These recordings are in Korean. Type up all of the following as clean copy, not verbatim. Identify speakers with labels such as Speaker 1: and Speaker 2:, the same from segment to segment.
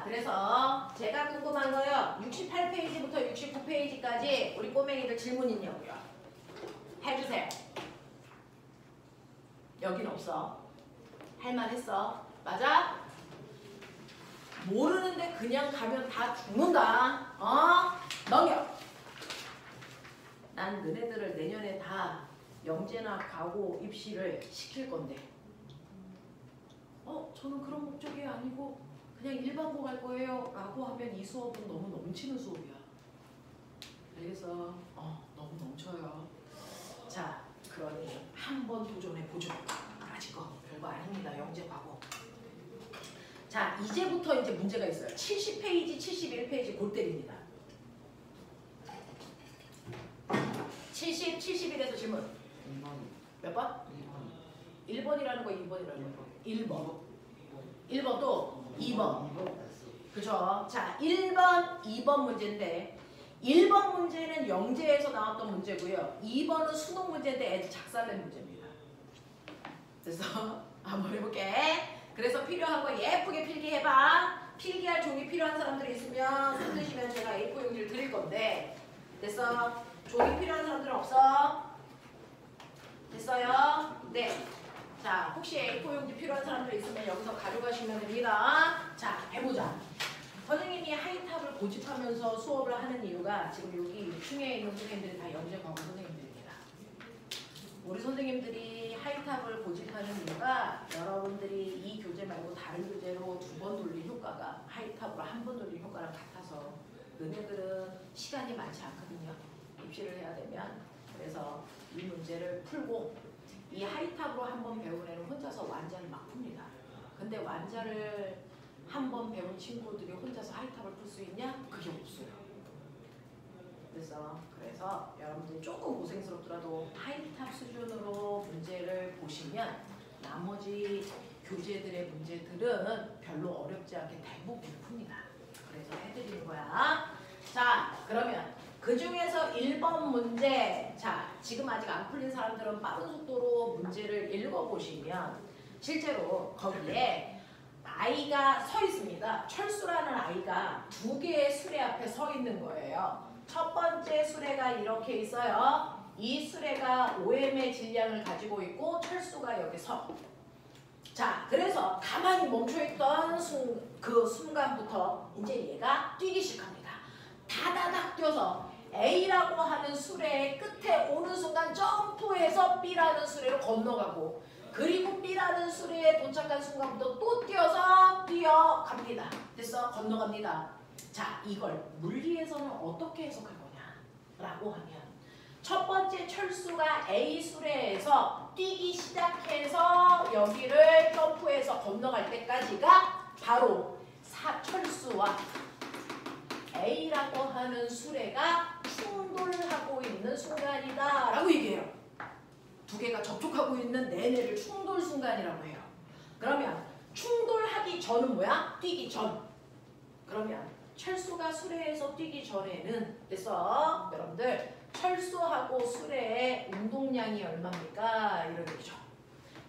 Speaker 1: 그래서 제가 궁금한 거요. 68페이지부터 69페이지까지 우리 꼬맹이들 질문 있냐고요. 해주세요. 여긴 없어. 할만했어. 맞아? 모르는데 그냥 가면 다 죽는다. 넘겨. 난 너네들을 내년에 다 영재나 가고 입시를 시킬 건데. 저는 그런 목적이 아니고 그냥 일반고 갈 거예요 라고 하면 이 수업은 너무 넘치는 수업이야. 그래서 너무 넘쳐요. 자, 그러니 한번 도전해 보죠. 아직 별거 아닙니다. 영재 과거. 자, 이제부터 이제 문제가 있어요. 70페이지, 71페이지 골 때립니다. 70, 71에서 질문.
Speaker 2: 2번.
Speaker 1: 몇 번?
Speaker 2: 2번.
Speaker 1: 1번이라는 거, 2번이라는 거. 1번. 1번 또 2번. 그죠? 자, 1번, 2번 문제인데 1번 문제는 영재에서 나왔던 문제고요. 2번은 수능 문제인데 애들 작살낸 문제입니다. 그래서 한번 해볼게. 그래서 필요한 거 예쁘게 필기해봐. 필기할 종이 필요한 사람들이 있으면 손드시면 제가 A4 용지를 드릴 건데 됐어? 종이 필요한 사람들은 없어? 됐어요? 네. 자, 혹시 A4 용지 필요한 사람들 있으면 여기서 가져가시면 됩니다. 자, 해보자. 선생님이 하이탑을 고집하면서 수업을 하는 이유가 지금 여기 6층에 있는 선생님들이 다 영재 과거 선생님들입니다. 우리 선생님들이 하이탑을 고집하는 이유가 여러분들이 이 교재 말고 다른 교재로 2번 돌린 효과가 하이탑으로 1번 돌린 효과랑 같아서 너네들은 시간이 많지 않거든요. 입시를 해야 되면. 그래서 이 문제를 풀고 이 하이탑으로 1번 배운 애는 혼자서 완자를 막 풉니다. 근데 완자를 1번 배운 친구들이 혼자서 하이탑을 풀 수 있냐? 그게 없어요. 그래서 여러분들이 조금 고생스럽더라도 하이탑 수준으로 문제를 보시면 나머지 교재들의 문제들은 별로 어렵지 않게 대부분 풉니다. 그래서 해드리는 거야. 자, 그러면 그 중에서 1번 문제, 자, 지금 아직 안 풀린 사람들은 빠른 속도로 문제를 읽어보시면 실제로 거기에 아이가 서 있습니다. 철수라는 아이가 2개의 수레 앞에 서 있는 거예요. 첫 번째 수레가 이렇게 있어요. 이 수레가 OM의 질량을 가지고 있고 철수가 여기 서. 자, 그래서 가만히 멈춰있던 그 순간부터 이제 얘가 뛰기 시작합니다. 다다닥 뛰어서 A라고 하는 수레의 끝에 오는 순간 점프해서 B라는 수레로 건너가고 그리고 B라는 수레에 도착한 순간부터 또 뛰어갑니다. 됐어? 건너갑니다. 자, 이걸 물리에서는 어떻게 해석할 거냐라고 하면 첫 번째 철수가 A 수레에서 뛰기 시작해서 여기를 점프해서 건너갈 때까지가 바로 철수와 A라고 하는 수레가 충돌하고 있는 순간이다 라고 얘기해요. 2개가 접촉하고 있는 내내를 충돌 순간이라고 해요. 그러면 충돌하기 전은 뭐야? 뛰기 전. 그러면 철수가 수레에서 뛰기 전에는 됐어? 여러분들 철수하고 수레의 운동량이 얼마입니까? 이런 얘기죠.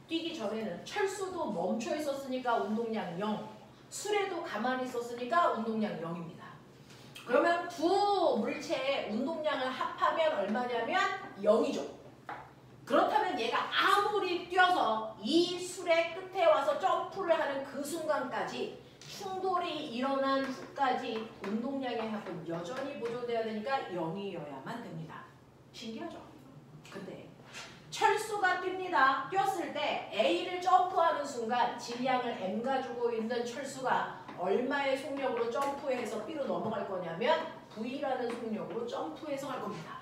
Speaker 1: 뛰기 전에는 철수도 멈춰 있었으니까 운동량 0, 수레도 가만히 있었으니까 운동량 0입니다. 그러면 두 물체의 운동량을 합하면 얼마냐면 0이죠. 그렇다면 얘가 아무리 뛰어서 이 수레 끝에 와서 점프를 하는 그 순간까지 충돌이 일어난 후까지 운동량의 합은 여전히 보존돼야 되니까 0이어야만 됩니다. 신기하죠? 근데 철수가 뜁니다. 뛰었을 때 A를 점프하는 순간 질량을 M 가지고 있는 철수가 얼마의 속력으로 점프해서 B로 넘어갈 거냐면 V라는 속력으로 점프해서 갈 겁니다.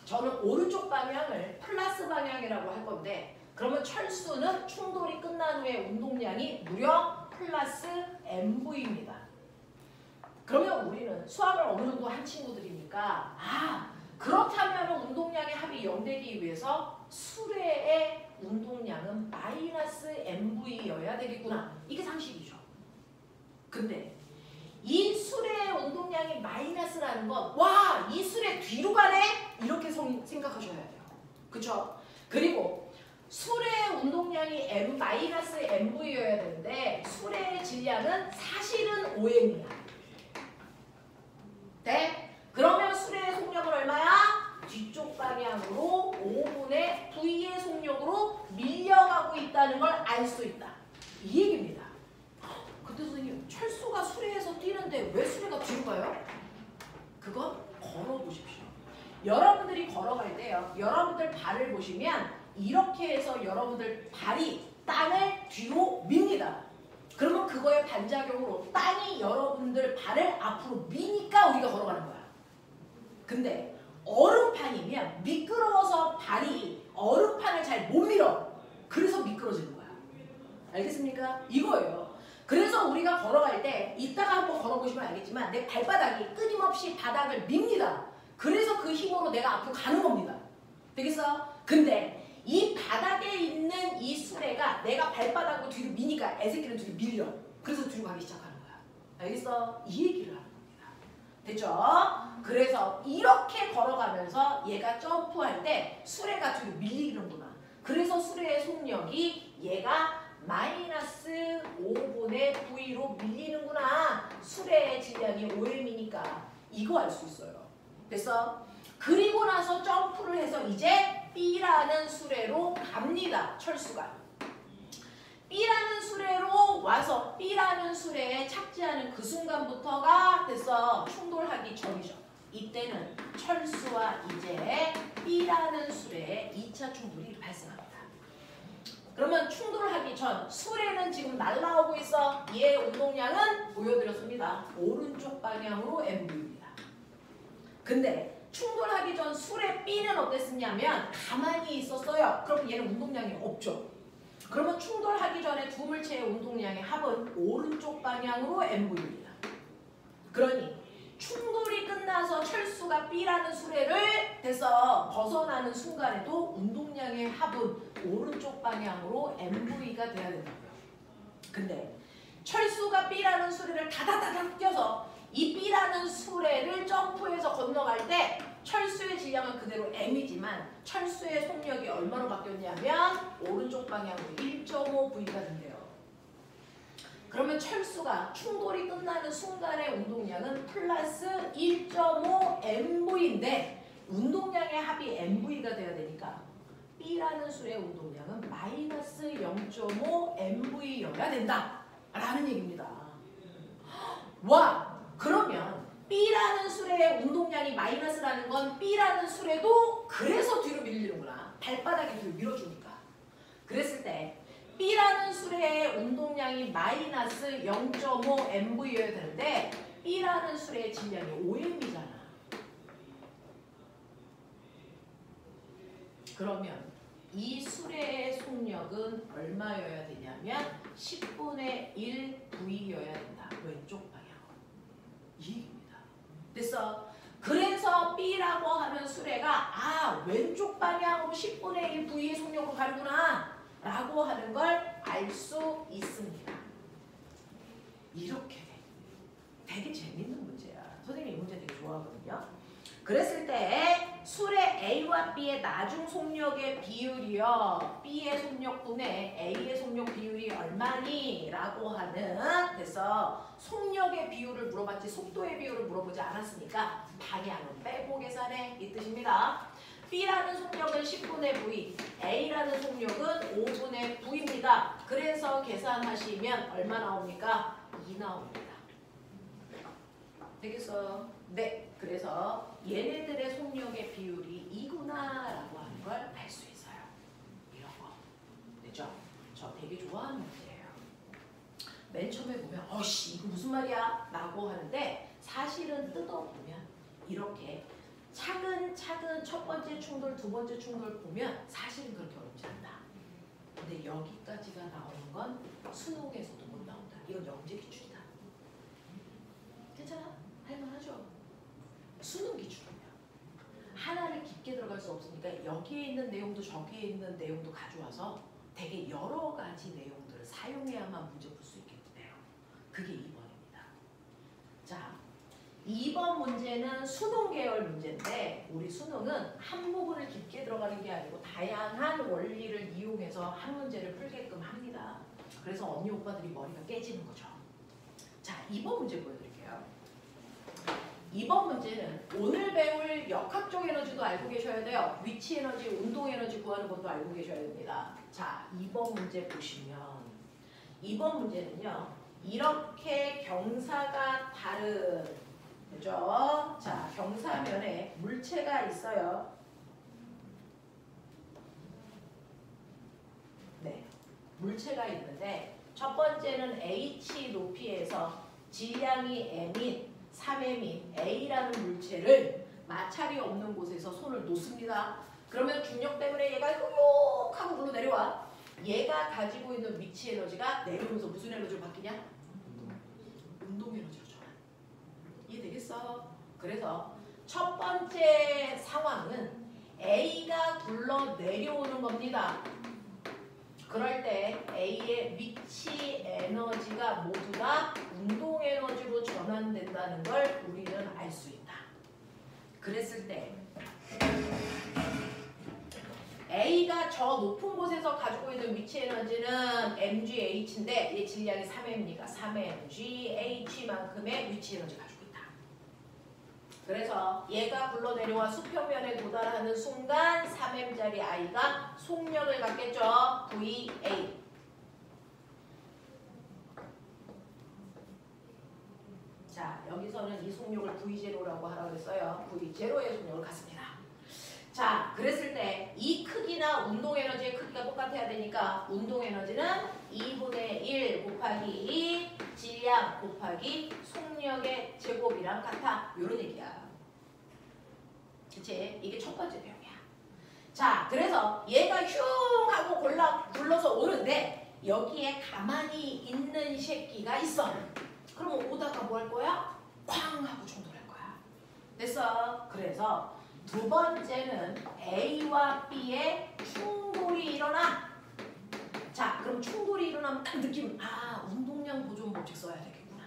Speaker 1: 저는 오른쪽 방향을 플러스 방향이라고 할 건데 그러면 철수는 충돌이 끝난 후에 운동량이 무려 플러스 MV입니다. 그러면 우리는 수학을 어느 정도 한 친구들이니까 그렇다면 운동량의 합이 0 되기 위해서 수레의 운동량은 마이너스 MV여야 되겠구나. 이게 상식이죠. 근데 이 수레의 운동량이 마이너스라는 건 와, 이 수레 뒤로 가네? 이렇게 생각하셔야 돼요. 그쵸? 그리고 수레의 운동량이 M-MV여야 되는데 수레의 질량은 사실은 5M이야. 네? 그러면 수레의 속력은 얼마야? 뒤쪽 방향으로 5분의 V의 속력으로 밀려가고 있다는 걸 알 수 있다. 이 얘기입니다. 근데 선생님, 철수가 수레에서 뛰는데 왜 수레가 뒤로 가요? 그거 걸어보십시오. 여러분들이 걸어갈 때요. 여러분들 발을 보시면 이렇게 해서 여러분들 발이 땅을 뒤로 밉니다. 그러면 그거의 반작용으로 땅이 여러분들 발을 앞으로 미니까 우리가 걸어가는 거야. 근데 얼음판이면 미끄러워서 발이 얼음판을 잘 못 밀어. 그래서 미끄러지는 거야. 알겠습니까? 이거예요. 그래서 우리가 걸어갈 때 이따가 한번 걸어보시면 알겠지만 내 발바닥이 끊임없이 바닥을 밉니다. 그래서 그 힘으로 내가 앞으로 가는 겁니다. 되겠어? 근데 이 바닥에 있는 이 수레가 내가 발바닥으로 뒤로 미니까 애새끼는 뒤로 밀려. 그래서 뒤로 가기 시작하는 거야. 알겠어? 이 얘기를 하는 겁니다. 됐죠? 그래서 이렇게 걸어가면서 얘가 점프할 때 수레가 뒤로 밀리는구나. 그래서 수레의 속력이 얘가 마이너스 5분의 V로 밀리는구나. 수레의 질량이 5M이니까 이거 알 수 있어요. 됐어? 그리고 나서 점프를 해서 이제 B라는 수레로 갑니다. 철수가. B라는 수레로 와서 B라는 수레에 착지하는 그 순간부터가 됐어. 충돌하기 전이죠. 이때는 철수와 이제 B라는 수레에 2차 충돌이 발생합니다. 그러면 충돌하기 전 수레는 지금 날아오고 있어. 얘의 운동량은 보여드렸습니다. 오른쪽 방향으로 MV입니다. 근데 충돌하기 전 수레 B는 어땠었냐면 가만히 있었어요. 그럼 얘는 운동량이 없죠. 그러면 충돌하기 전에 두 물체의 운동량의 합은 오른쪽 방향으로 MV입니다. 그러니 충돌이 끝나서 철수가 B라는 수레를 돼서 벗어나는 순간에도 운동량의 합은 오른쪽 방향으로 MV가 돼야 된다고요. 근데 철수가 B라는 수레를 다다다닥 껴서 이 B라는 수레를 점프해서 건너갈 때 철수의 질량은 그대로 M이지만 철수의 속력이 얼마로 바뀌었냐면 오른쪽 방향으로 1.5V가 된대요. 그러면 철수가 충돌이 끝나는 순간의 운동량은 플러스 1.5MV인데 운동량의 합이 MV가 돼야 되니까 B라는 수의 운동량은 마이너스 0.5MV여야 된다 라는 얘기입니다. 와! 그러면 B라는 수레의 운동량이 마이너스라는 건 B라는 수레도 그래서 뒤로 밀리는구나. 발바닥이 뒤로 밀어주니까. 그랬을 때 B라는 수레의 운동량이 마이너스 0.5MV여야 되는데 B라는 수레의 질량이 5M이잖아. 그러면 이 수레의 속력은 얼마여야 되냐면 10분의 1V여야 된다. 왼쪽 방향으로. 이 얘기입니다. 됐어? 그래서 B라고 하는 수레가 왼쪽 방향으로 10분의 1V의 속력으로 가는구나 라고 하는 걸 알 수 있습니다. 이렇게 되게 재밌는 문제야. 선생님이 이 문제 되게 좋아하거든요. 그랬을 때 수레 A와 B의 나중 속력의 비율이요. B의 속력분의 A의 속력 비율이 얼마니? 라고 하는 됐어. 속력의 비율을 물어봤지 속도의 비율을 물어보지 않았으니까 방향은 빼고 계산해. 이 뜻입니다. B라는 속력은 10분의 V, A라는 속력은 5분의 V입니다. 그래서 계산하시면 얼마 나옵니까? 2 나옵니다. 되겠어요? 네. 그래서 얘네들의 속력의 비율이 2구나 라고 하는 걸 알 수 있어요. 이런 거. 됐죠? 저 되게 좋아하는 문제예요. 맨 처음에 보면 어씨 이거 무슨 말이야? 라고 하는데 사실은 뜯어보면 이렇게 차근차근 첫 번째 충돌, 두 번째 충돌 보면 사실은 그렇게 어렵지 않다. 근데 여기까지가 나오는 건 수능에서도 못 나온다. 이건 영재 기출이다. 괜찮아? 할만하죠? 수능 기출이야. 하나를 깊게 들어갈 수 없으니까 여기에 있는 내용도 저기에 있는 내용도 가져와서 되게 여러 가지 내용들을 사용해야만 문제 풀 수 있겠네요. 그게 2번입니다. 자, 2번 문제는 수능 계열 문제인데 우리 수능은 한 부분을 깊게 들어가는 게 아니고 다양한 원리를 이용해서 한 문제를 풀게끔 합니다. 그래서 언니 오빠들이 머리가 깨지는 거죠. 자, 2번 문제 보여드릴게요. 2번 문제는 오늘 배울 역학적 에너지도 알고 계셔야 돼요. 위치 에너지, 운동 에너지 구하는 것도 알고 계셔야 됩니다. 자, 2번 문제 보시면 2번 문제는요. 이렇게 경사가 다른, 그죠? 자, 경사면에 물체가 있어요. 네, 물체가 있는데 첫 번째는 H 높이에서 질량이 M인 3M인 A라는 물체를 마찰이 없는 곳에서 손을 놓습니다. 그러면 중력 때문에 얘가 후욕 하고 굴러 내려와. 얘가 가지고 있는 위치 에너지가 내려오면서 무슨 에너지로 바뀌냐? 운동 에너지로 전환. 이해되겠어? 그래서 첫 번째 상황은 A가 굴러 내려오는 겁니다. 그럴 때 A의 위치 에너지가 모두 다 운동 에너지로 전환된다는 걸 우리는 알 수 있다. 그랬을 때 A가 저 높은 곳에서 가지고 있는 위치 에너지는 mgh인데 얘 질량이 3m니까 3mgh만큼의 위치 에너지 가지고 있다. 그래서 얘가 굴러내려와 수평면에 도달하는 순간 3m짜리 I가 속력을 갖겠죠. VA. 자, 여기서는 이 속력을 V0라고 하라고 했어요. V0의 속력을 갖습니다. 자, 그랬을 때 이 크기나 운동 에너지의 크기가 똑같아야 되니까 운동 에너지는 2분의 1 곱하기 2 질량 곱하기 속력의 제곱이랑 같아. 이런 얘기야. 그치? 이게 첫 번째 내용이야. 자, 그래서 얘가 슝 하고 굴러서 오는데 여기에 가만히 있는 새끼가 있어. 그러면 오다가 뭐 할 거야? 쾅 하고 충돌할 거야. 됐어? 그래서 두 번째는 A와 B의 충돌이 일어나. 자, 그럼 충돌이 일어나면 딱 느낌, 아, 운동량 보존 법칙 써야 되겠구나.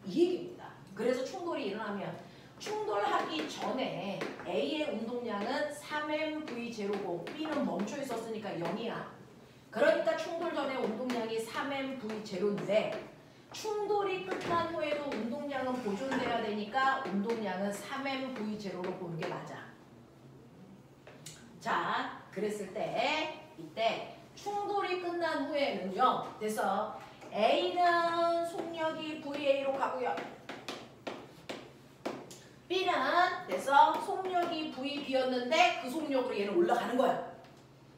Speaker 1: 이 얘기입니다. 그래서 충돌이 일어나면 충돌하기 전에 A의 운동량은 3mv0고 B는 멈춰 있었으니까 0이야. 그러니까 충돌 전에 운동량이 3mv0인데 충돌이 끝난 후에도 운동량은 보존돼야 되니까 운동량은 3mv0로 보는 게 맞아. 자, 그랬을 때 이때 충돌이 끝난 후에는요. 그래서 A는 속력이 VA로 가고요. B는 그래서 속력이 VB였는데 그 속력으로 얘는 올라가는 거야.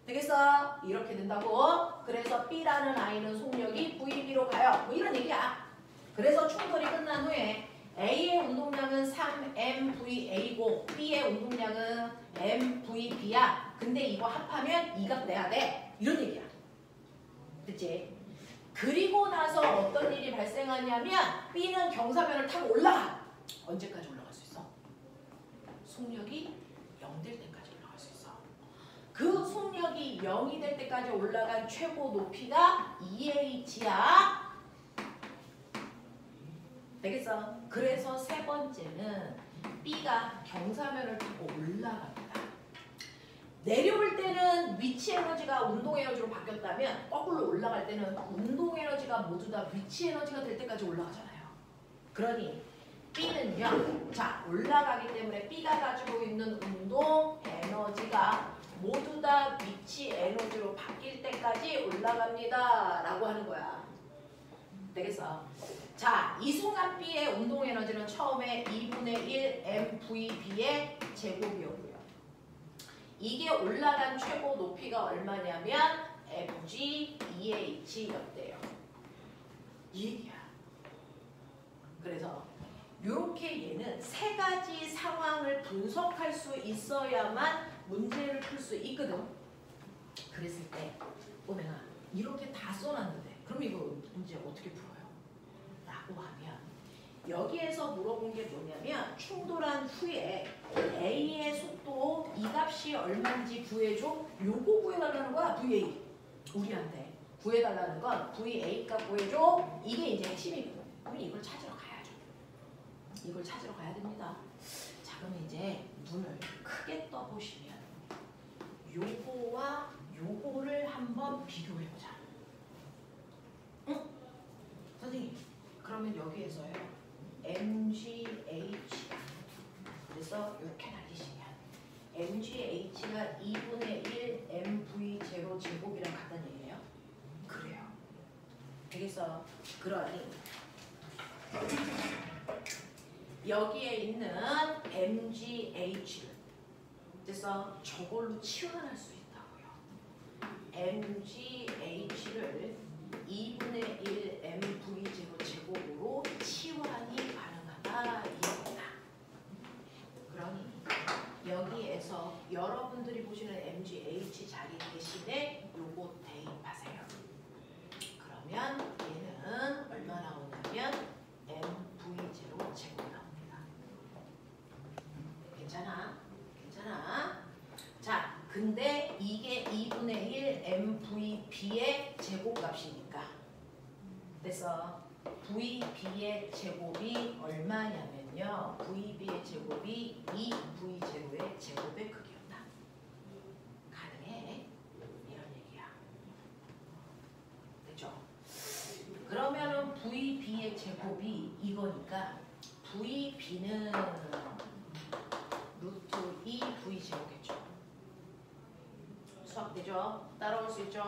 Speaker 1: 되겠어? 이렇게 된다고. 그래서 B라는 I는 속력이 VB로 가요. 뭐 이런 얘기야. 그래서 충돌이 끝난 후에 A의 운동량은 3mVA고 B의 운동량은 mVB야. 근데 이거 합하면 이 값 내야 돼. 이런 얘기야. 그치? 그리고 나서 어떤 일이 발생하냐면 B는 경사면을 타고 올라가. 언제까지 올라갈 수 있어? 속력이 0 될 때까지 올라갈 수 있어. 그 속력이 0이 될 때까지 올라간 최고 높이가 EH야. 되겠어? 그래서 세 번째는 B가 경사면을 타고 올라갑니다. 내려올 때는 위치 에너지가 운동 에너지로 바뀌었다면 거꾸로 올라갈 때는 운동 에너지가 모두 다 위치 에너지가 될 때까지 올라가잖아요. 그러니 B는요. 자, 올라가기 때문에 B가 가지고 있는 운동 에너지가 모두 다 위치 에너지로 바뀔 때까지 올라갑니다. 라고 하는 거야. 되겠어? 자, 이 순간 B의 운동 에너지는 처음에 2분의 1 mVB의 제곱이었고요. 이게 올라간 최고 높이가 얼마냐면 mgEH였대요. 이 얘기야. 그래서 이렇게 얘는 세 가지 상황을 분석할 수 있어야만 문제를 풀 수 있거든. 그랬을 때 보면 이렇게 다 써놨는데 그럼 이거 문제 어떻게 풀어요? 라고 하면 여기에서 물어본 게 뭐냐면 충돌한 후에 A의 속도 이 값이 얼마인지 구해줘. 요거 구해달라는 거야. VA. 우리한테 구해달라는 건 VA 값 구해줘. 이게 이제 핵심이거든. 그럼 이걸 찾으러 가야죠. 이걸 찾으러 가야 됩니다. 자, 그럼 이제 눈을 크게 떠보시면 요거와 요거를 한번 비교해보자. 응? 선생님, 그러면 여기에서요 MGH, 그래서 이렇게 날리시면 MGH가 2분의 1 MV0 제곱이랑 같다는 얘기예요. 그래요. 되겠어. 그러니 여기에 있는 MGH를 그래서 저걸로 치환할 수 있다고요. MGH를 2분의 1 MV0 제곱으로 치환이 가능하다 이겁니다. 그러니 여기에서 여러분들이 보시는 MGH 자리 대신에 요거 대입하세요. 그러면 얘는 얼마 나오냐면 MV0 제곱 나옵니다. 괜찮아? 괜찮아? 자, 근데 이게 2분의 1 MVB의 제곱값이니까 그래서 VB의 제곱이 얼마냐면요. VB의 제곱이 2V0의 제곱의 크기였다. 가능해? 이런 얘기야. 됐죠? 그러면은 VB의 제곱이 이거니까 VB는 루트 2V0겠죠. 수학되죠? 따라올 수 있죠?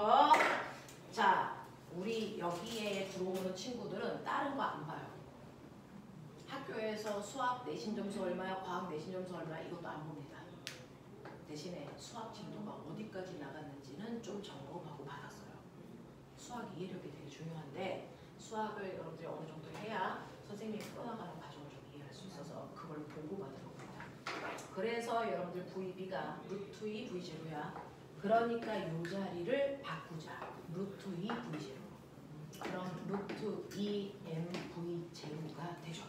Speaker 1: 자, 우리 여기에 들어오는 친구들은 다른 거 안 봐요. 학교에서 수학 내신 점수 얼마야, 과학 내신 점수 얼마야 이것도 안 봅니다. 대신에 수학 진도가 어디까지 나갔는지는 좀 점검하고 받았어요. 수학 이해력이 되게 중요한데 수학을 여러분들이 어느 정도 해야 선생님이 풀어나가는 과정을 좀 이해할 수 있어서 그걸 보고 받으러 옵니다. 그래서 여러분들 VB가 루트 2 V0야. 그러니까 이 자리를 바꾸자. 루트 2 V0. 그럼 루트 2 MV0가 되죠.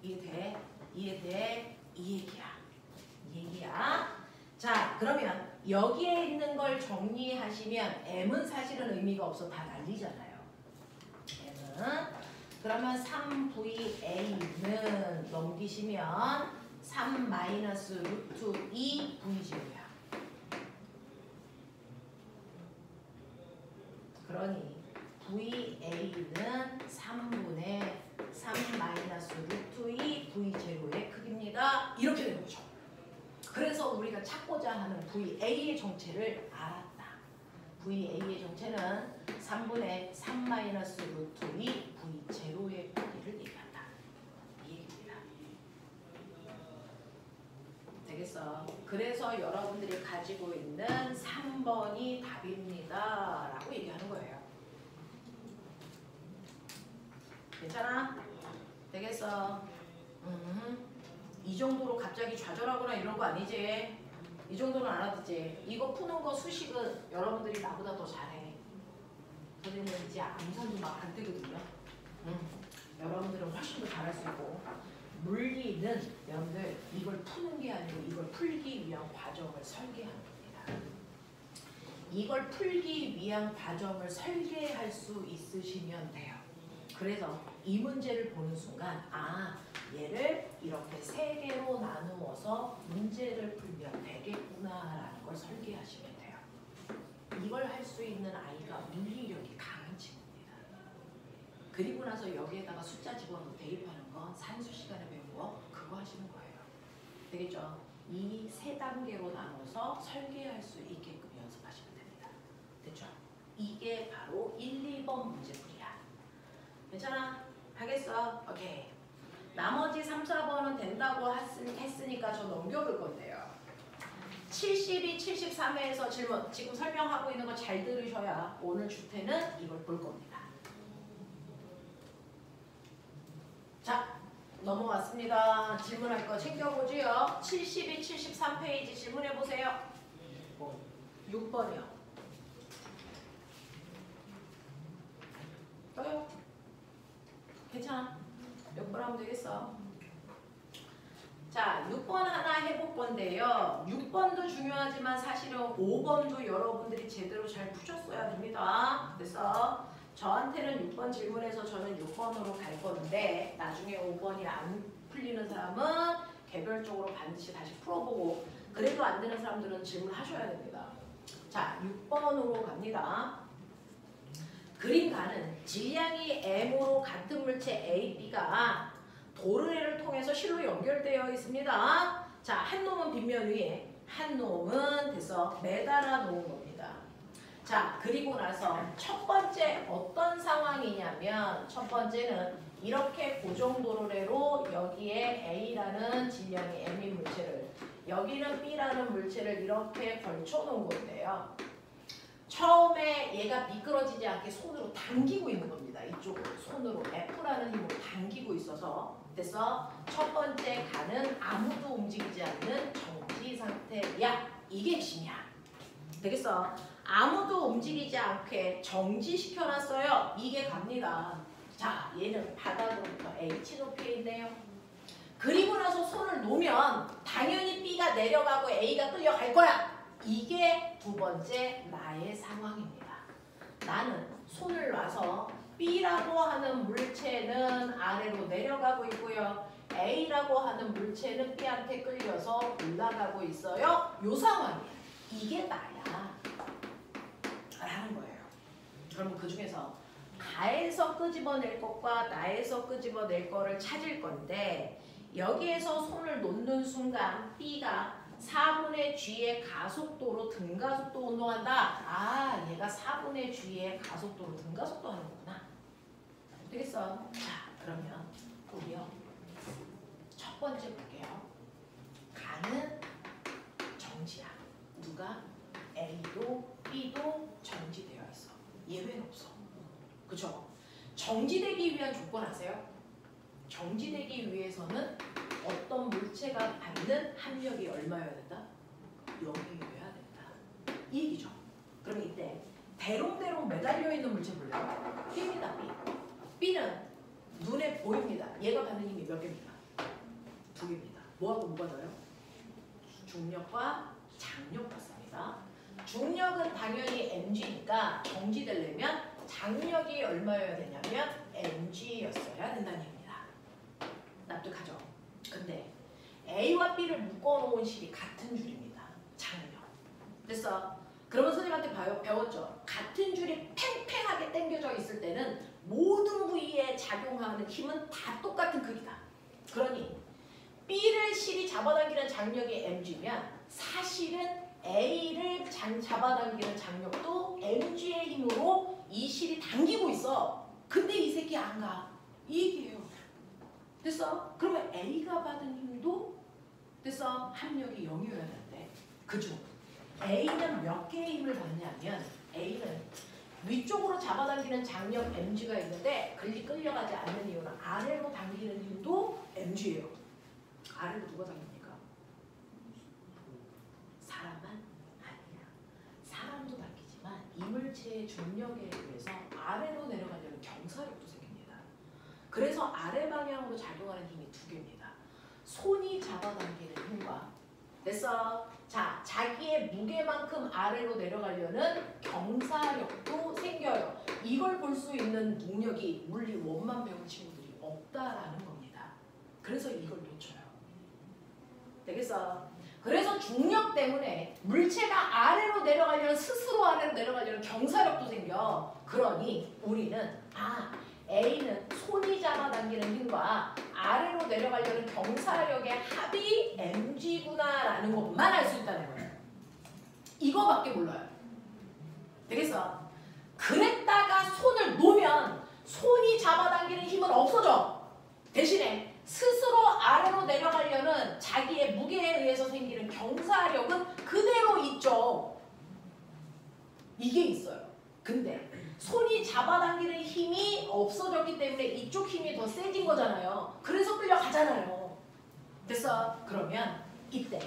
Speaker 1: 이해돼? 이해돼? 이 얘기야. 이 얘기야. 자, 그러면 여기에 있는 걸 정리하시면 M은 사실은 의미가 없어 다 날리잖아요. M은 그러면 3VA는 넘기시면 3 마이너스 루트 2 V0야. 그러니 VA는 3분의 3 마이너스 루트 2 V0의 크기입니다. 이렇게 되는 거죠. 그래서 우리가 찾고자 하는 VA의 정체를 알았다. VA의 정체는 3분의 3 마이너스 루트 2 V0의 크기를 얘기한다. 이 얘기입니다. 되겠어? 그래서 여러분들이 가지고 있는 3번이 답입니다. 라고 얘기하는 거예요. 괜찮아? 되겠어? 이 정도로 갑자기 좌절하거나 이런 거 아니지? 이 정도는 알아듣지? 이거 푸는 거 수식은 여러분들이 나보다 더 잘해. 선생님은 이제 암산도 막 안 뜨거든요. 여러분들은 훨씬 더 잘할 수 있고 물리는 여러분들 이걸 푸는 게 아니고 이걸 풀기 위한 과정을 설계하는 겁니다. 이걸 풀기 위한 과정을 설계할 수 있으시면 돼요. 그래서 이 문제를 보는 순간 아, 얘를 이렇게 세 개로 나누어서 문제를 풀면 되겠구나라는 걸 설계하시면 돼요. 이걸 할 수 있는 아이가 물리력이 강한 친구입니다. 그리고 나서 여기에다가 숫자 집어넣어 대입하는 건 산수 시간에 배운 거 그거 하시는 거예요. 되겠죠? 이 세 단계로 나눠서 설계할 수 있게끔 연습하시면 됩니다. 됐죠? 이게 바로 1, 2번 문제풀이야. 괜찮아? 하겠어? 오케이. 나머지 3, 4번은 된다고 했으니까 저 넘겨볼 건데요. 72, 73회에서 질문 지금 설명하고 있는 거 잘 들으셔야 오늘 주태는 이걸 볼 겁니다. 자, 넘어왔습니다. 질문할 거 챙겨보지요. 72, 73페이지 질문해보세요. 6번이요. 떠요. 괜찮아. 몇 번 하면 되겠어. 자, 6번 하나 해볼 건데요. 6번도 중요하지만 사실은 5번도 여러분들이 제대로 잘 푸셨어야 됩니다. 그래서 저한테는 6번 질문에서 저는 6번으로 갈 건데 나중에 5번이 안 풀리는 사람은 개별적으로 반드시 다시 풀어보고 그래도 안 되는 사람들은 질문하셔야 됩니다. 자, 6번으로 갑니다. 그림 가는 질량이 m으로 같은 물체 A, B가 도르래를 통해서 실로 연결되어 있습니다. 자, 한 놈은 빗면 위에, 한 놈은 돼서 매달아 놓은 겁니다. 자, 그리고 나서 첫 번째 어떤 상황이냐면 첫 번째는 이렇게 고정도르래로 여기에 A라는 질량이 M인 물체를 여기는 B라는 물체를 이렇게 걸쳐놓은 건데요. 처음에 얘가 미끄러지지 않게 손으로 당기고 있는 겁니다. 이쪽으로 손으로 F라는 힘으로 당기고 있어서 그래서 첫 번째 가는 아무도 움직이지 않는 정지 상태야. 이게 핵심이야. 되겠어? 아무도 움직이지 않게 정지시켜놨어요. 이게 갑니다. 자, 얘는 바닥으로부터 H 높이에 있네요. 그리고 나서 손을 놓으면 당연히 B가 내려가고 A가 끌려갈 거야. 이게 두 번째 나의 상황입니다. 나는 손을 놔서 B라고 하는 물체는 아래로 내려가고 있고요. A라고 하는 물체는 B한테 끌려서 올라가고 있어요. 요 상황이야. 이게 나야. 라는 거예요. 그러면 그 중에서 가에서 끄집어낼 것과 나에서 끄집어낼 거를 찾을 건데 여기에서 손을 놓는 순간 B가 4분의 G의 가속도로 등가속도 운동한다. 아, 얘가 4분의 G의 가속도로 등가속도 하는 거구나. 되겠어? 자, 그러면 우리요. 첫 번째 볼게요. 가는 정지야. 누가? A도 B도 정지되어 있어. 예외는 없어. 그죠? 정지되기 위한 조건 아세요? 정지되기 위해서는 어떤 물체가 받는 합력이 얼마여야 된다? 0이어야 된다. 이 얘기죠. 그럼 이때 대롱대롱 매달려 있는 물체 볼래요? B입니다. B. B는 눈에 보입니다. 얘가 받는 힘이 몇 개입니까? 2개입니다. 뭐하고 뭐가 더요? 중력과 장력 받습니다. 중력은 당연히 mg니까 정지되려면 장력이 얼마여야 되냐면 mg였어야 된다는 얘기입니다. 납득하죠? 근데 A와 B를 묶어놓은 실이 같은 줄입니다. 장력. 됐어? 그러면 선생님한테 배웠죠? 같은 줄이 팽팽하게 당겨져 있을 때는 모든 부위에 작용하는 힘은 다 똑같은 크기다. 그러니 B를 실이 잡아당기는 장력이 mg면 사실은 A를 잡아당기는 장력도 mg의 힘으로 이 실이 당기고 있어. 근데 이 새끼 안 가. 이 얘기예요. 됐어? 그러면 A가 받은 힘도 됐어? 합력이 0이어야 되는데 그중 A는 몇 개의 힘을 받냐면 A는 위쪽으로 잡아당기는 장력 mg가 있는데 끌려가지 않는 이유는 아래로 당기는 힘도 mg예요. 아래로 누가 당깁니까? 사람은 아니야. 사람도 당기지만 이물체의 중력에 의해서 아래로 내려가려는 경사력도 생깁니다. 그래서 아래 방향으로 작용하는 힘이 2개입니다. 손이 잡아당기는 힘과 됐어? 자, 자기의 무게만큼 아래로 내려가려는 경사력도 생겨요. 이걸 볼 수 있는 능력이 물리 원만 배운 친구들이 없다라는 겁니다. 그래서 이걸 놓쳐요. 되겠어? 그래서 중력 때문에 물체가 아래로 내려가려는 스스로 아래로 내려가려는 경사력도 생겨. 그러니 우리는 A는 손이 잡아당기는 힘과 아래로 내려가려는 경사력의 합이 mg구나라는 것만 알 수 있다는 거예요. 이거밖에 몰라요. 되겠어? 그랬다가 손을 놓으면 손이 잡아당기는 힘은 없어져. 대신에 스스로 아래로 내려가려는 자기의 무게에 의해서 생기는 경사력은 그대로 있죠. 이게 있어요. 근데 손이 잡아당기는 힘이 없어졌기 때문에 이쪽 힘이 더 세진 거잖아요. 그래서 끌려가잖아요. 됐어? 그러면 이때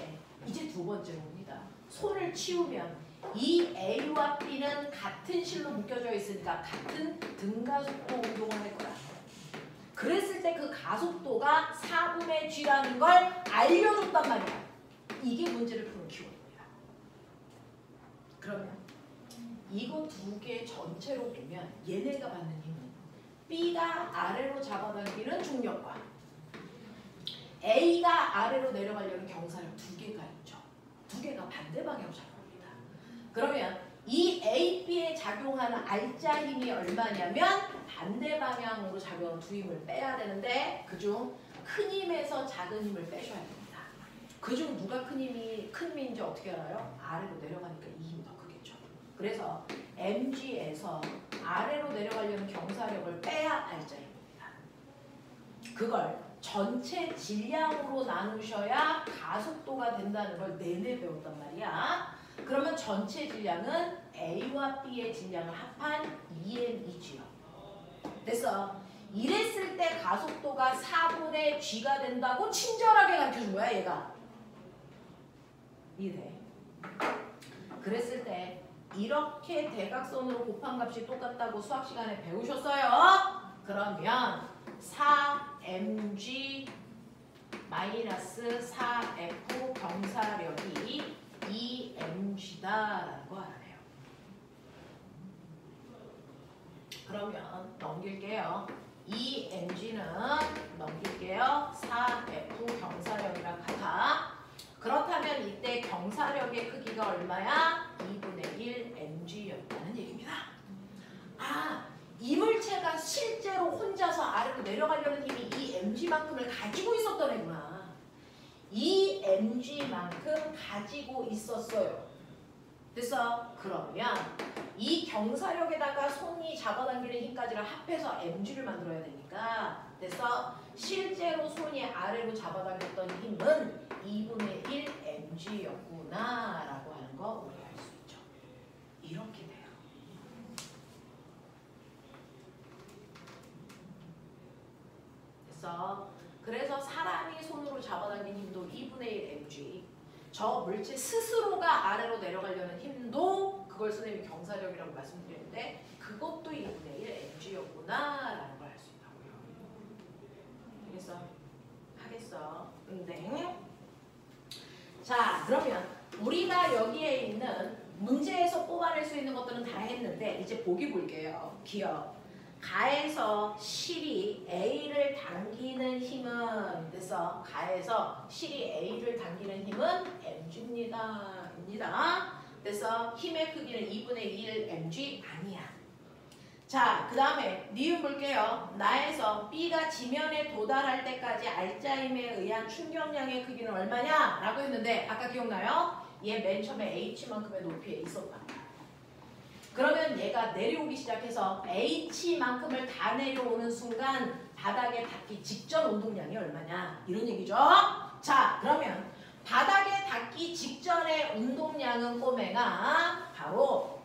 Speaker 1: 이제 두 번째로 옵니다. 손을 치우면 이 A와 B는 같은 실로 묶여져 있으니까 같은 등가속도 운동을 할 거야. 그랬을 때 그 가속도가 4분의 G라는 걸 알려줬단 말이야. 이게 문제를 푸는 키워드입니다. 그러면 이거 두 개 전체로 보면 얘네가 받는 힘은 B가 아래로 잡아당기는 중력과 A가 아래로 내려가려는 경사력 두 개가 있죠. 두 개가 반대 방향으로 작용합니다. 그러면 이 AB에 작용하는 R자 힘이 얼마냐면 반대 방향으로 작용하는 두 힘을 빼야 되는데 그중 큰 힘에서 작은 힘을 빼셔야 됩니다. 그중 누가 큰 힘인지 어떻게 알아요? 아래로 내려가니까 이 힘이 더 크겠죠. 그래서 MG에서 아래로 내려가려는 경사력을 빼야 R자 힘입니다. 그걸 전체 질량으로 나누셔야 가속도가 된다는 걸 내내 배웠단 말이야. 그러면 전체 질량은 A와 B의 질량을 합한 EM이지요. 됐어. 이랬을 때 가속도가 4분의 G가 된다고 친절하게 가르쳐준 거야, 얘가. 이래. 그랬을 때 이렇게 대각선으로 곱한 값이 똑같다고 수학 시간에 배우셨어요. 그러면 4mg 마이너스 4f 경사력이 2mg다라는 거 알아내요. 그러면 넘길게요. 2mg는 넘길게요. 4f 경사력이랑 같아. 그렇다면 이때 경사력의 크기가 얼마야? 2분의 1 mg였다는 얘기입니다. 아, 이물체가 실제로 혼자서 아래로 내려가려는 힘이 이 mg만큼을 가지고 있었던 애구나. 이 mg만큼 가지고 있었어요. 됐어? 그러면 이 경사력에다가 손이 잡아당기는 힘까지를 합해서 mg를 만들어야 되니까 됐어? 실제로 손이 아래로 잡아당겼던 힘은 2분의 1 mg였구나 라고 하는 거 우리가 알 수 있죠. 이렇게 돼요. 됐어? 그래서 사람이 손으로 잡아당긴 힘도 2분의 1 mg, 저 물체 스스로가 아래로 내려가려는 힘도 그걸 선생님이 경사력이라고 말씀드렸는데 그것도 2분의 1 mg였구나 라는 걸 알 수 있다고요. 되겠어? 하겠어? 네. 자, 그러면 우리가 여기에 있는 문제에서 뽑아낼 수 있는 것들은 다 했는데 이제 보기 볼게요. 기억. 가에서 실이 A를 당기는 힘은 됐어. 가에서 실이 A를 당기는 힘은 mg입니다. 됐어. 힘의 크기는 2분의 1 mg 아니야. 자, 그 다음에 니은 볼게요. 나에서 B가 지면에 도달할 때까지 R자 힘에 의한 충격량의 크기는 얼마냐? 라고 했는데 아까 기억나요? 얘 맨 처음에 H만큼의 높이에 있었다. 그러면 얘가 내려오기 시작해서 H만큼을 다 내려오는 순간 바닥에 닿기 직전 운동량이 얼마냐 이런 얘기죠. 자, 그러면 바닥에 닿기 직전의 운동량은 꼬맹아 바로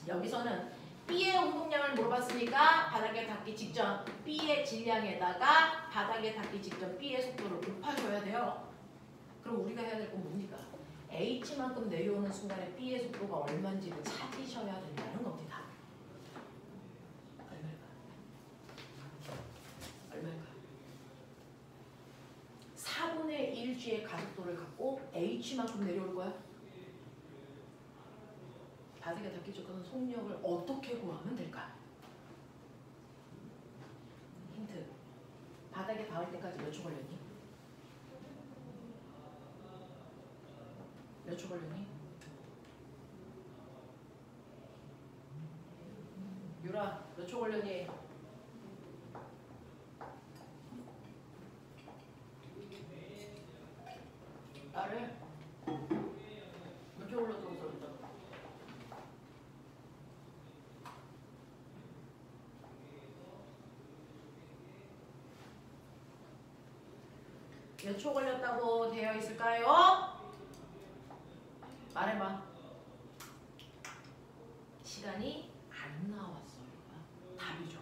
Speaker 1: 여기서는 B의 운동량을 물어봤으니까 바닥에 닿기 직전 B의 질량에다가 바닥에 닿기 직전 B의 속도를 곱하셔야 돼요. 그럼 우리가 해야 될 건 뭡니까? H만큼 내려오는 순간에 B의 속도가 얼마인지를 찾으셔야 된다는 겁니다. 얼마일까? 4분의 1g의 가속도를 갖고 H만큼 내려올 거야? 바닥에 닿기 전까지 속력을 어떻게 구하면 될까? 힌트. 바닥에 닿을 때까지 몇 초 걸렸니? 몇 초 걸렸니? 유라, 몇 초 걸렸니? 나를 몇 초 걸렸다고 써있다. 몇 초 걸렸다고 되어 있을까요? 말해봐. 시간이 안 나왔어요. 답이죠.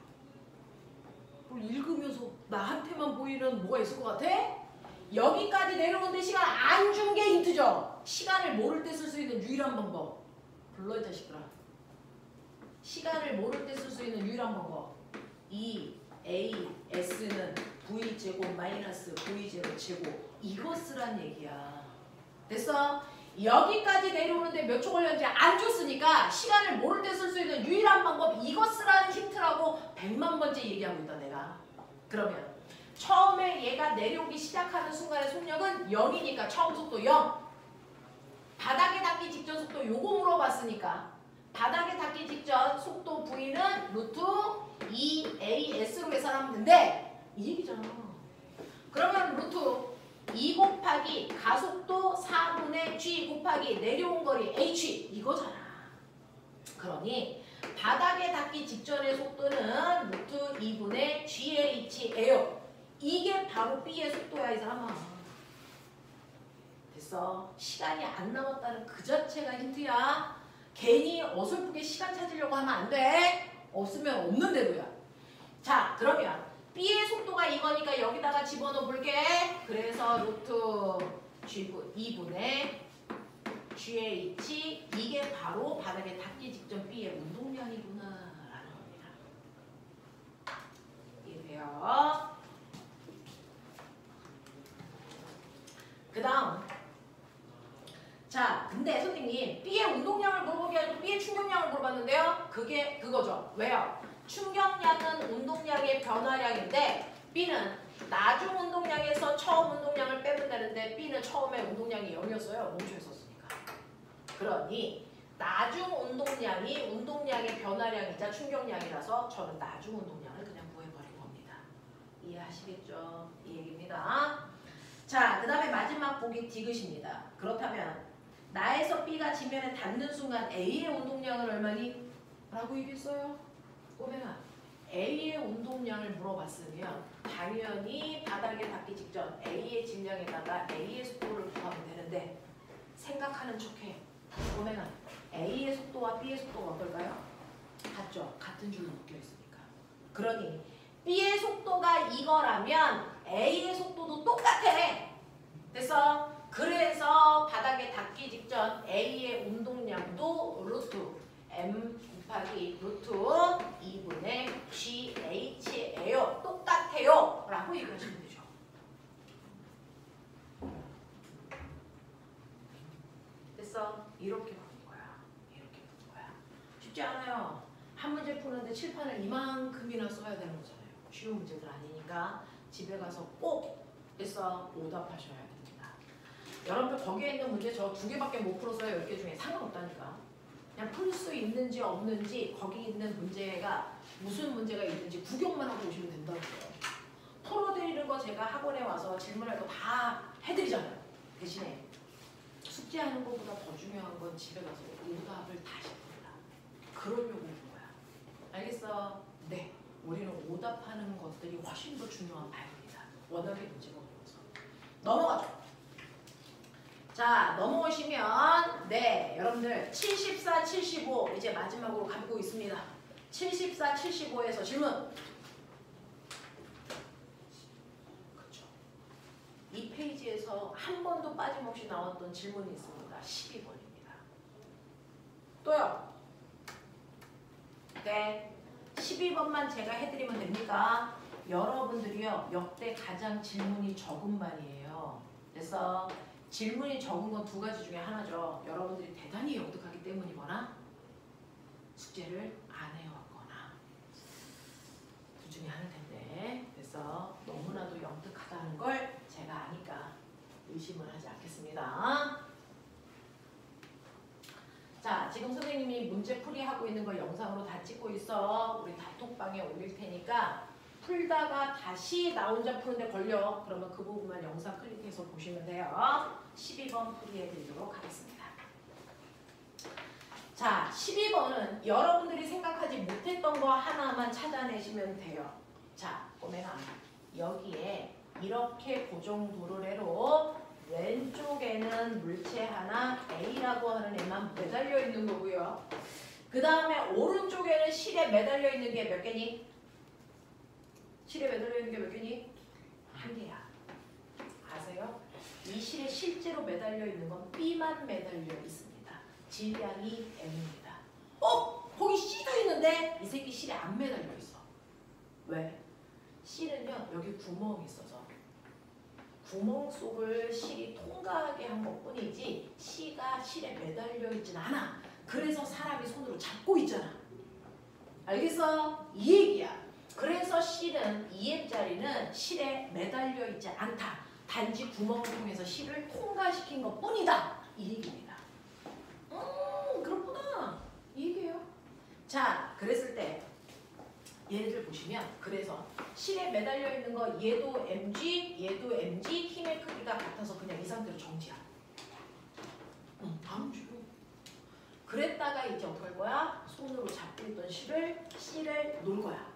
Speaker 1: 그럼 읽으면서 나한테만 보이는 뭐가 있을 것 같아? 여기까지 내려오는데 시간 안 준 게 힌트죠. 시간을 모를 때 쓸 수 있는 유일한 방법. 불러 이 자식들아. 시간을 모를 때 쓸 수 있는 유일한 방법. E, A, S는 V제곱 마이너스 V0 제곱 이거 쓰란 얘기야. 됐어? 여기까지 내려오는데 몇 초 걸렸는지 안 줬으니까 시간을 모를 때 쓸 수 있는 유일한 방법 이거 쓰라는 힌트라고 100만 번째 얘기하고 있다 내가. 그러면 처음에 얘가 내려오기 시작하는 순간의 속력은 0이니까 처음 속도 0. 바닥에 닿기 직전 속도 요거 물어봤으니까 바닥에 닿기 직전 속도 V는 루트 2AS로 계산하면 된대. 이 얘기잖아. 그러면 루트 2 곱하기 가속도 4분의 G 곱하기 내려온 거리 H 이거잖아. 그러니 바닥에 닿기 직전의 속도는 루트 2분의 GH예요. 이게 바로 B의 속도야 이 사람아. 됐어. 시간이 안 남았다는 그 자체가 힌트야. 괜히 어설프게 시간 찾으려고 하면 안 돼. 없으면 없는 대로야. 자 그러면 B의 속도가 이거니까 여기다가 집어넣어 볼게. 그래서 루트 2분의 GH 이게 바로 바닥에 닿기 직전 B의 운동량이구나 라는 겁니다. 이해돼요? 그 다음 자 근데 선생님 B의 운동량을 물어보기 아니고 B의 충격량을 물어봤는데요. 그게 그거죠. 왜요? 충격량은 운동량의 변화량인데 B는 나중 운동량에서 처음 운동량을 빼면 되는데 B는 처음에 운동량이 0이었어요. 멈춰있었으니까. 그러니 나중 운동량이 운동량의 변화량이자 충격량이라서 저는 나중 운동량을 그냥 구해버린 겁니다. 이해하시겠죠? 이 얘기입니다. 자, 그 다음에 마지막 보기 디귿입니다. 그렇다면 나에서 B가 지면에 닿는 순간 A의 운동량은 얼마니? 라고 얘기했어요. 꼬맹아, A의 운동량을 물어봤으면 당연히 바닥에 닿기 직전 A의 질량에다가 A의 속도를 구하면 되는데 생각하는 척해. 꼬맹아, A의 속도와 B의 속도가 어떨까요? 같죠? 같은 줄로 묶여있으니까. 그러니 B의 속도가 이거라면 A의 속도도 똑같아. 됐어? 그래서 바닥에 닿기 직전 A의 운동량도 루트 M 곱하기 루트 2분의 GH예요. 똑같아요. 라고 얘기하시면 되죠. 됐어? 이렇게 푸는 거야. 이렇게 푸는 거야. 쉽지 않아요. 한 문제 푸는데 칠판을 이만큼이나 써야 되는 거잖아요. 쉬운 문제들 아니니까 집에 가서 꼭 됐어? 오답하셔야 됩니다. 여러분들 거기에 있는 문제 저 2개밖에 못 풀었어요. 10개 중에 상관없다니까. 그냥 풀 수 있는지 없는지 거기 있는 문제가 무슨 문제가 있는지 구경만 하고 오시면 된다고요. 풀어드리는 거 제가 학원에 와서 질문할 거 다 해드리잖아요. 대신에 숙제하는 것보다 더 중요한 건 집에 가서 오답을 다시 푼다. 그러려고 오는 거야. 알겠어? 네. 우리는 오답하는 것들이 훨씬 더 중요한 바입니다. 워낙에 문제가 어려워서. 넘어가죠. 자, 넘어오시면 네, 여러분들 74, 75 이제 마지막으로 가고 있습니다. 74, 75에서 질문. 그렇죠. 이 페이지에서 한 번도 빠짐없이 나왔던 질문이 있습니다. 12번입니다. 또요. 네. 12번만 제가 해드리면 됩니까? 여러분들이요. 역대 가장 질문이 적은 반이에요. 그래서 질문이 적은 건 2가지 중에 하나죠. 여러분들이 대단히 영특하기 때문이거나 숙제를 안 해왔거나 둘 중에 하나일 텐데 그래서 너무나도 영특하다는 걸 제가 아니까 의심을 하지 않겠습니다. 자, 지금 선생님이 문제풀이 하고 있는 걸 영상으로 다 찍고 있어. 우리 단톡방에 올릴 테니까 풀다가 다시 나 혼자 푸는데 걸려. 그러면 그 부분만 영상 클릭해서 보시면 돼요. 12번 풀이해드리도록 하겠습니다. 자, 12번은 여러분들이 생각하지 못했던 거 하나만 찾아내시면 돼요. 자, 보면 여기에 이렇게 고정도를 해로 왼쪽에는 물체 하나 A라고 하는 애만 매달려 있는 거고요. 그 다음에 오른쪽에는 실에 매달려 있는 게 몇 개니? 실에 매달려 있는 게 몇 개니? 1개야. 아세요? 이 실에 실제로 매달려 있는 건 B만 매달려 있습니다. 질량이 M입니다. 거기 C도 있는데 이 새끼 실에 안 매달려 있어. 왜? C는요 여기 구멍이 있어서 구멍 속을 실이 통과하게 한 것뿐이지 C가 실에 매달려 있진 않아. 그래서 사람이 손으로 잡고 있잖아. 알겠어? 이 얘기야. 그래서 C는 2M짜리는 실에 매달려 있지 않다. 단지 구멍을 통해서 실을 통과시킨 것뿐이다. 이 얘기입니다. 그렇구나. 이 얘기예요. 자, 그랬을 때 얘를 보시면 그래서 실에 매달려 있는 거 얘도 mg, 얘도 mg, 힘의 크기가 같아서 그냥 이 상태로 정지야. 다음 주로. 그랬다가 이제 어떻게 할 거야? 손으로 잡고 있던 C를 놓을 거야.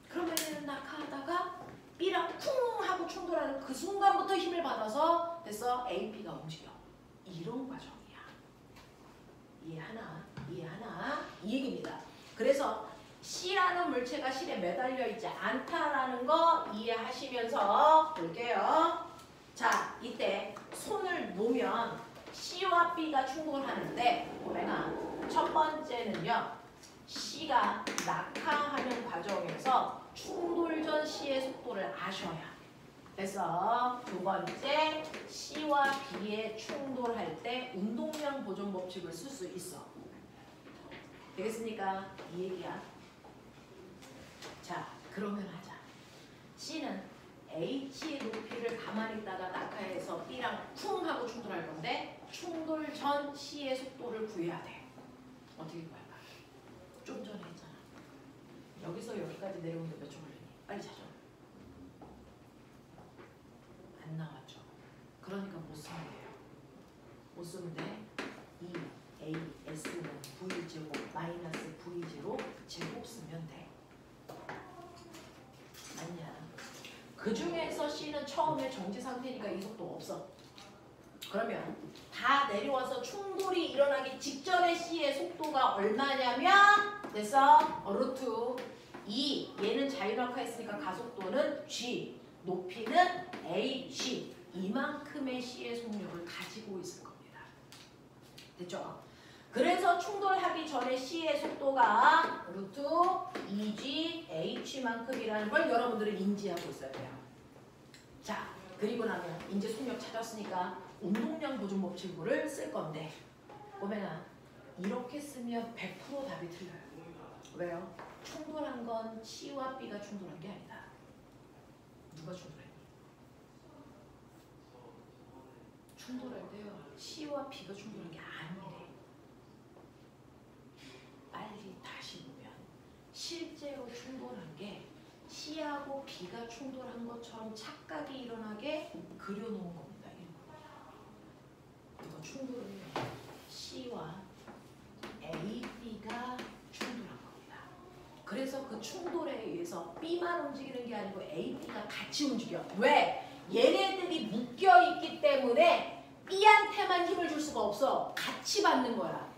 Speaker 1: 그러면 얘는 낙하하다가 B랑 쿵 하고 충돌하는 그 순간부터 힘을 받아서 됐어? A, B가 움직여. 이런 과정이야. 이해하나? 이해하나? 이 얘기입니다. 그래서 C라는 물체가 실에 매달려 있지 않다라는 거 이해하시면서 볼게요. 자, 이때 손을 놓으면 C와 B가 충돌하는데 보면은 첫 번째는요. C가 낙하하는 과정에서 충돌 전 C의 속도를 아셔야. 그래서 두 번째 C와 B의 충돌할 때 운동량 보존 법칙을 쓸 수 있어. 되겠습니까? 이 얘기야. 자, 그러면 하자. C는 H의 높이를 가만히 있다가 낙하해서 B랑 쿵 하고 충돌할 건데 충돌 전 C의 속도를 구해야 돼. 어떻게 구할까? 좀 전에 했잖아. 여기서 여기까지 내려오는데 몇 초 걸리니? 빨리 찾아. 안 나왔죠. 그러니까 못 쓰면 돼요. 못 쓰면 돼. 2AS는 V제곱 마이너스 V제로 제곱 쓰면 돼. 맞냐? 그 중에서 C는 처음에 정지 상태니까 이 속도 없어. 그러면 다 내려와서 충돌이 일어나기 직전에 C의 속도가 얼마냐면 됐어? 루트 2. 얘는 자유낙하했으니까 가속도는 G. 높이는 AC. 이만큼의 C의 속력을 가지고 있을 겁니다. 됐죠? 그래서 충돌하기 전에 C의 속도가 루트 2G H만큼이라는 걸 여러분들은 인지하고 있어야 돼요. 자, 그리고 나면 이제 속력 찾았으니까 운동량 보존 법칙을 쓸 건데 보면은 이렇게 쓰면 100% 답이 틀려요. 왜요? 충돌한 건 C와 B가 충돌한 게 아니다. 누가 충돌했니? 충돌할 때요. C와 B가 충돌한 게 아니래. 빨리 다시 보면 실제로 충돌한 게 C하고 B가 충돌한 것처럼 착각이 일어나게 그려놓은 겁니다. 이거 충돌은요. C와 A, B가 충돌한 겁니다. 그래서 그 충돌에 의해서 B만 움직이는 게 아니고 A, B가 같이 움직여. 왜? 얘네들이 묶여있기 때문에 B한테만 힘을 줄 수가 없어. 같이 받는 거야.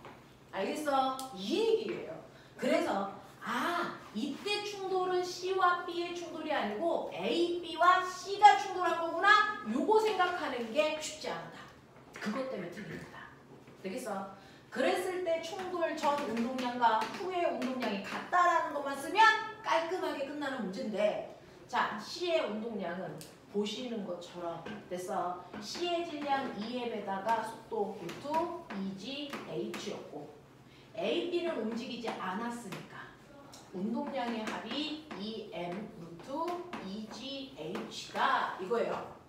Speaker 1: 알겠어? 이 얘기예요. 그래서 이때 충돌은 C와 B의 충돌이 아니고 A, B와 C가 충돌한 거구나. 요거 생각하는 게 쉽지 않다. 그것 때문에 틀립니다. 되겠어? 그랬을 때 충돌 전 운동량과 후의 운동량이 같다라는 것만 쓰면 깔끔하게 끝나는 문제인데 자, C의 운동량은 보시는 것처럼 됐어. C의 질량 2M에다가 속도 루트 2G H였고 A, B는 움직이지 않았으니까 운동량의 합이 2M 루트 2G H다 이거예요.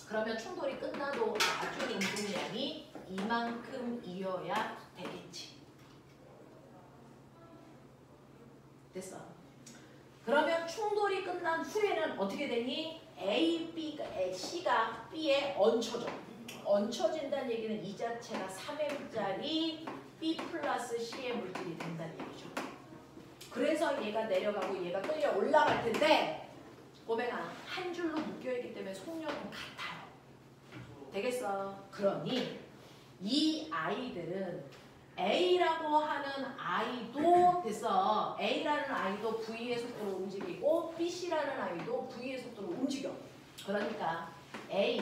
Speaker 1: 그러면 충돌이 끝나도 나중 운동량이 이만큼이어야 되겠지. 됐어. 그러면 충돌이 끝난 후에는 어떻게 되니? C가 B에 얹혀져. 얹혀진다는 얘기는 이 자체가 3M짜리 B 플러스 C의 물질이 된다는 얘기죠. 그래서 얘가 내려가고 얘가 끌려 올라갈 텐데 보면 한 줄로 묶여있기 때문에 속력은 같아요. 되겠어? 그러니 이 아이들은 A라고 하는 아이도 됐어. A라는 아이도 V의 속도로 움직이고 BC라는 아이도 V의 속도로 움직여. 그러니까 A,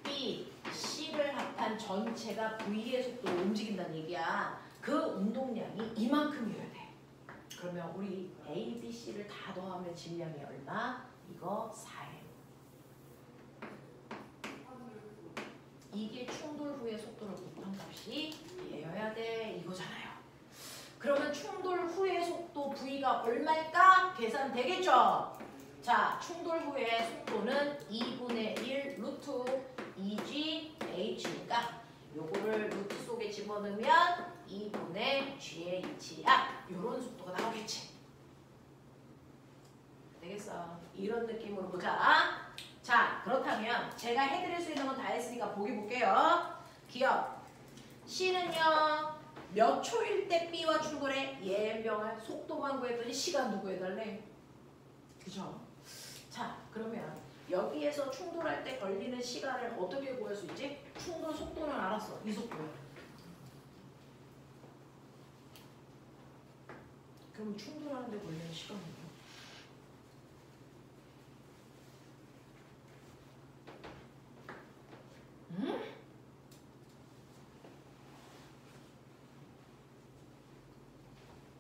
Speaker 1: B, C를 합한 전체가 V의 속도로 움직인다는 얘기야. 그 운동량이 이만큼이어야 돼. 그러면 우리 A, B, C를 다 더하면 질량이 얼마? 이거 4M. G가 얼마일까? 계산되겠죠? 자, 충돌 후의 속도는 2분의 1 루트 2GH니까 요거를 루트 속에 집어넣으면 2분의 GH야. 요런 속도가 나오겠지. 되겠어. 이런 느낌으로 보자. 자, 그렇다면 제가 해드릴 수 있는 건 다 했으니까 보기 볼게요. 기억. C는요. 몇 초일 때 B와 충돌해? 예명할 속도만 구했더니 시간도 구해달래. 그죠? 자, 그러면 여기에서 충돌할 때 걸리는 시간을 어떻게 구할 수 있지? 충돌 속도는 알았어. 이 속도야. 그럼 충돌하는데 걸리는 시간은요?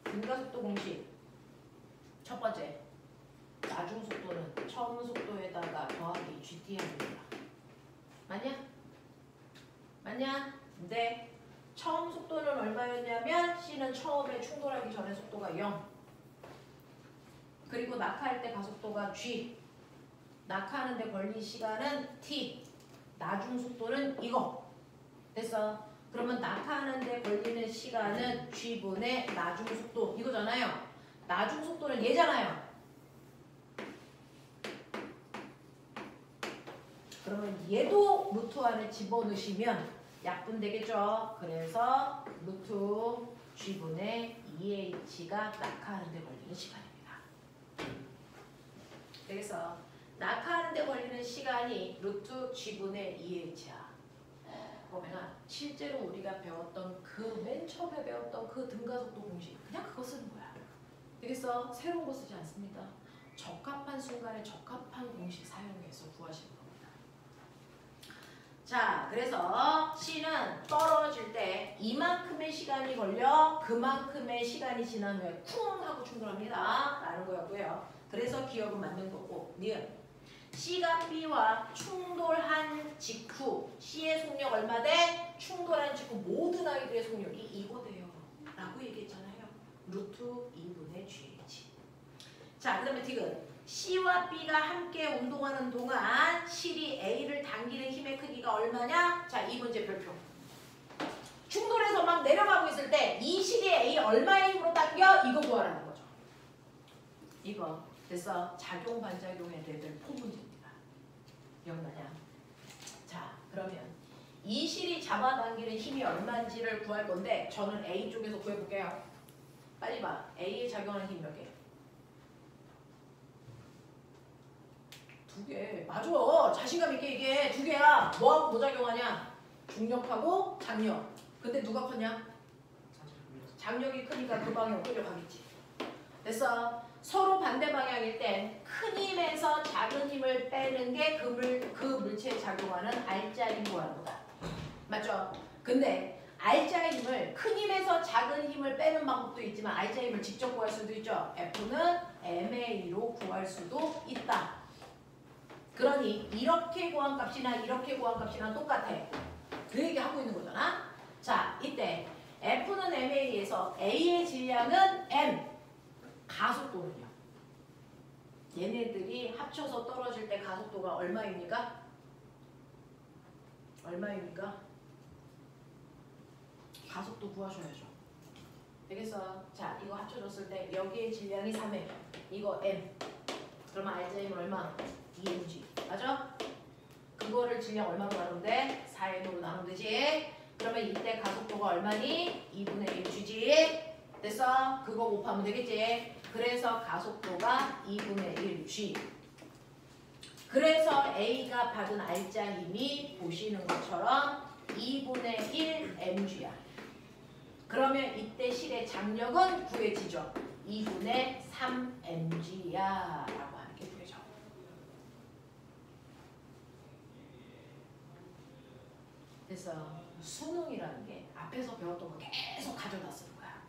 Speaker 1: 등가속도 공식. 첫 번째. 나중 속도는 처음 속도에다가 더하기 GT 합니다. 맞냐? 맞냐? 네. 처음 속도는 얼마였냐면 C는 처음에 충돌하기 전에 속도가 0. 그리고 낙하할 때 가속도가 G. 낙하하는데 걸린 시간은 T. 나중 속도는 이거. 됐어? 그러면 낙하하는데 걸리는 시간은 G분의 나중 속도 이거잖아요. 나중 속도는 얘잖아요. 그러면 얘도 루트 안에 집어넣으시면 약분되겠죠. 그래서 루트 G분의 2H가 낙하하는데 걸리는 시간입니다. 되겠어? 낙하하는데 걸리는 시간이 루트 G분의 2H야. 보면 실제로 우리가 배웠던 그 맨 처음에 배웠던 그 등가속도 공식 그냥 그거 쓰는 거야. 되겠어? 새로운 거 쓰지 않습니다. 적합한 순간에 적합한 공식 사용해서 구하시는 겁니다. 자, 그래서 C는 떨어질 때 이만큼의 시간이 걸려 그만큼의 시간이 지난 후에 쿵 하고 충돌합니다. 라는 거였고요. 그래서 기억은 맞는 거고 니은 C가 B와 충돌한 직후 C의 속력 얼마 돼? 충돌한 직후 모든 아이들의 속력이 이거 돼요. 라고 얘기했잖아요. 루트 2분의 GH. 자, 그 다음에 디귿. C와 B가 함께 운동하는 동안 실이 A를 당기는 힘의 크기가 얼마냐? 자, 이 문제 별표. 충돌해서 막 내려가고 있을 때 이 실이 A 얼마의 힘으로 당겨? 이거 구하라는 거죠. 이거. 됐어. 작용 반작용에 대한 포문제입니다. 기억나냐? 자, 그러면 이 실이 잡아당기는 힘이 얼마인지를 구할 건데 저는 A 쪽에서 구해볼게요. 빨리 봐. A에 작용하는 힘 몇 개? 2개. 맞아. 자신감 있게 이게 2개야. 뭐하고 뭐 작용하냐? 중력하고 장력. 근데 누가 컸냐? 장력이 크니까 그 방향 끌려가겠지. 됐어. 서로 반대 방향일 땐 큰 힘에서 작은 힘을 빼는 게 그 물체에 작용하는 R자 힘 구하는 거다. 맞죠? 근데 R자 힘을 큰 힘에서 작은 힘을 빼는 방법도 있지만 R자 힘을 직접 구할 수도 있죠. F는 MA로 구할 수도 있다. 그러니 이렇게 구한 값이나 이렇게 구한 값이랑 똑같아. 그 얘기 하고 있는 거잖아. 자, 이때 F는 MA에서 A의 질량은 M. 가속도는요. 얘네들이 합쳐서 떨어질 때 가속도가 얼마입니까? 얼마입니까? 가속도 구하셔야죠. 되겠어? 자, 이거 합쳐졌을 때 여기에 질량이 3M. 이거 M. 그러면 R자임은 얼마? 2mg. 맞아? 그거를 질량 얼마로 나누면 돼? 4m으로 나누면 되지? 그러면 이때 가속도가 얼마니? 2분의 1g지? 됐어? 그거 곱하면 되겠지? 그래서 가속도가 2분의 1g. 그래서 A가 받은 R자 힘이 보시는 것처럼 2분의 1 mg야. 그러면 이때 실의 장력은 구해지죠. 2분의 3 mg야 라고 하는 게 구해져. 그래서 수능이라는 게 앞에서 배웠던 거 계속 가져다 쓰는 거야.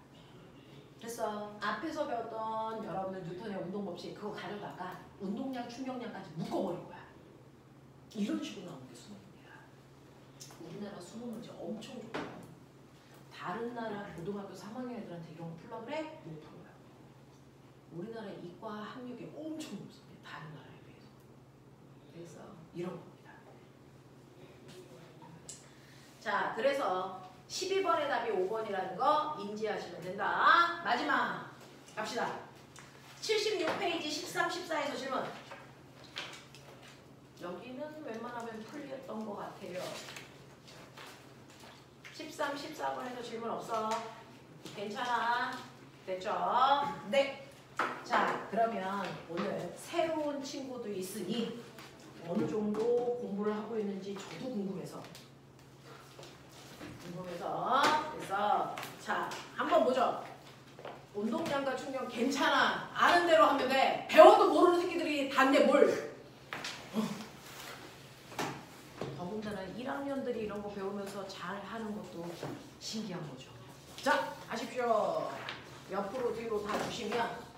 Speaker 1: 그래서 앞에서 배웠던 여러분들 뉴턴의 운동법칙 그거 가져다가 운동량, 충격량까지 묶어버린 거야. 이런 식으로 나오는 게 수능입니다. 우리나라 수능 문제 엄청 좋아요. 다른 나라 고등학교 3학년 애들한테 이런 거 풀라 그래? 못 풀어요. 우리나라 이과 학력이 엄청 높습니다. 다른 나라에 비해서. 그래서 이런 겁니다. 자, 그래서 12번의 답이 5번이라는 거 인지하시면 된다. 마지막 갑시다. 76페이지 13, 14에서 질문. 여기는 웬만하면 풀렸던 것 같아요. 13, 14번에서 질문 없어. 괜찮아. 됐죠? 네. 자, 그러면 오늘 새로운 친구도 있으니 어느 정도 공부를 하고 있는지 저도 궁금해서. 그래서 자, 한번 보죠. 운동량과 충격 괜찮아. 아는 대로 하면 돼. 배워도 모르는 새끼들이 단데 뭘. 더군다나 1학년들이 이런 거 배우면서 잘 하는 것도 신기한 거죠. 자, 아십시오. 옆으로 뒤로 다 주시면